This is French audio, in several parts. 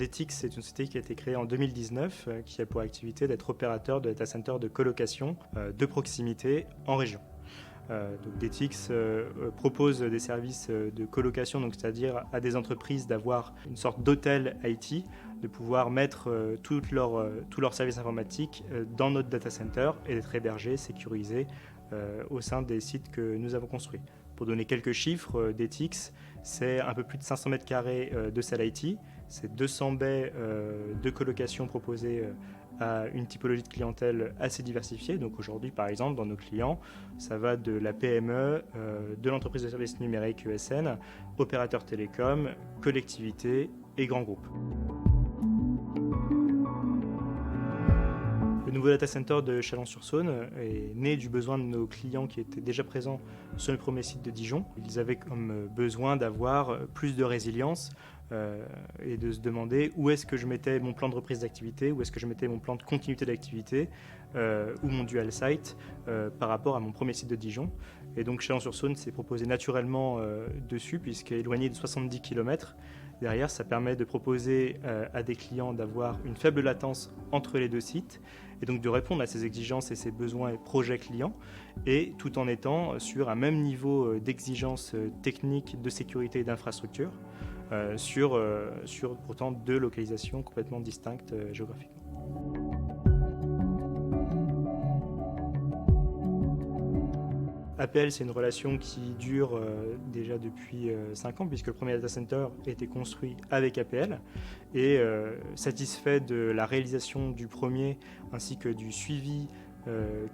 DTX, c'est une société qui a été créée en 2019, qui a pour activité d'être opérateur de data center de colocation de proximité en région. Donc DTX propose des services de colocation, donc c'est-à-dire à des entreprises d'avoir une sorte d'hôtel IT, de pouvoir mettre tous leurs services informatiques dans notre data center et d'être hébergés, sécurisés au sein des sites que nous avons construits. Pour donner quelques chiffres, DTX, c'est un peu plus de 500 mètres carrés de salle IT, c'est 200 baies de colocation proposées à une typologie de clientèle assez diversifiée. Donc aujourd'hui, par exemple, dans nos clients, ça va de la PME, de l'entreprise de services numériques ESN, opérateurs télécoms, collectivités et grands groupes. Le nouveau data center de Chalon-sur-Saône est né du besoin de nos clients qui étaient déjà présents sur le premier site de Dijon. Ils avaient comme besoin d'avoir plus de résilience et de se demander où est-ce que je mettais mon plan de reprise d'activité, où est-ce que je mettais mon plan de continuité d'activité ou mon dual site par rapport à mon premier site de Dijon. Et donc Chalon-sur-Saône s'est proposé naturellement dessus, puisqu'éloigné de 70 km. Derrière, ça permet de proposer à des clients d'avoir une faible latence entre les deux sites et donc de répondre à ces exigences et ces besoins et projets clients, et tout en étant sur un même niveau d'exigence technique, de sécurité et d'infrastructure, sur pourtant deux localisations complètement distinctes géographiquement. APL, c'est une relation qui dure déjà depuis 5 ans, puisque le premier data center a été construit avec APL. Et satisfait de la réalisation du premier ainsi que du suivi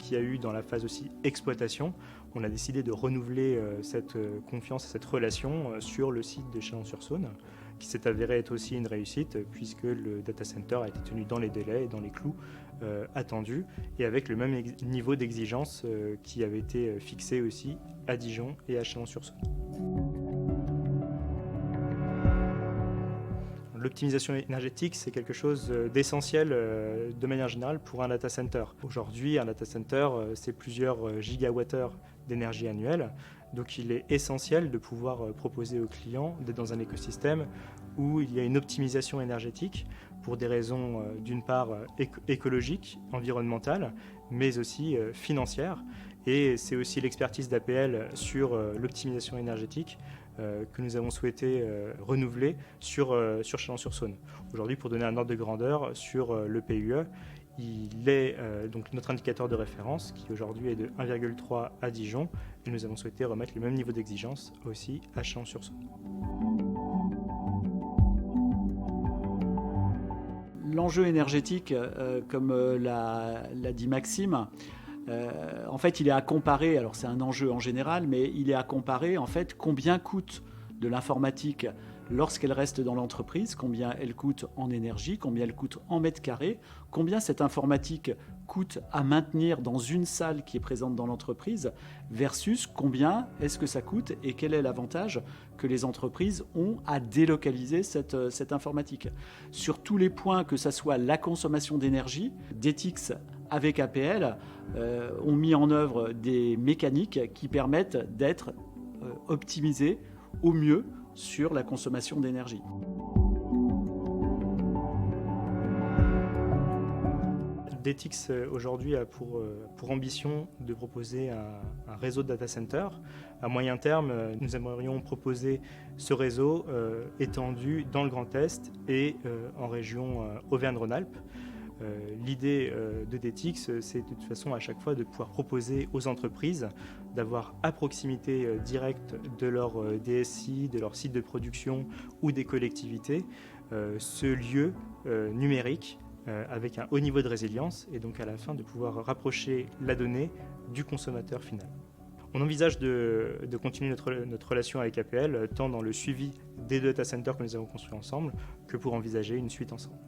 qu'il y a eu dans la phase aussi exploitation, on a décidé de renouveler cette confiance et cette relation sur le site de Chalon-sur-Saône, qui s'est avéré être aussi une réussite, puisque le data center a été tenu dans les délais et dans les clous attendus, et avec le même niveau d'exigence qui avait été fixé aussi à Dijon et à Chalon-sur-Saône. L'optimisation énergétique, c'est quelque chose d'essentiel de manière générale pour un data center. Aujourd'hui, un data center, c'est plusieurs gigawattheures d'énergie annuelle. Donc il est essentiel de pouvoir proposer aux clients d'être dans un écosystème où il y a une optimisation énergétique pour des raisons d'une part écologiques, environnementales, mais aussi financières. Et c'est aussi l'expertise d'APL sur l'optimisation énergétique que nous avons souhaité renouveler sur Chalon-sur-Saône. Aujourd'hui, pour donner un ordre de grandeur sur le PUE, il est donc notre indicateur de référence qui aujourd'hui est de 1,3 à Dijon, et nous avons souhaité remettre le même niveau d'exigence aussi à Chalon-sur-Saône. L'enjeu énergétique, comme l'a dit Maxime, en fait, il est à comparer, alors c'est un enjeu en général, mais il est à comparer en fait combien coûte de l'informatique lorsqu'elle reste dans l'entreprise, combien elle coûte en énergie, combien elle coûte en mètres carrés, combien cette informatique coûte à maintenir dans une salle qui est présente dans l'entreprise, versus combien est-ce que ça coûte et quel est l'avantage que les entreprises ont à délocaliser cette informatique. Sur tous les points, que ce soit la consommation d'énergie, DTX avec APL ont mis en œuvre des mécaniques qui permettent d'être optimisés au mieux sur la consommation d'énergie. DTX aujourd'hui a pour ambition de proposer un réseau de data centers. À moyen terme, nous aimerions proposer ce réseau étendu dans le Grand Est et en région Auvergne-Rhône-Alpes. L'idée de DTX, c'est de toute façon à chaque fois de pouvoir proposer aux entreprises d'avoir à proximité directe de leur DSI, de leur site de production ou des collectivités, ce lieu numérique avec un haut niveau de résilience, et donc à la fin de pouvoir rapprocher la donnée du consommateur final. On envisage de continuer notre relation avec APL tant dans le suivi des data centers que nous avons construits ensemble que pour envisager une suite ensemble.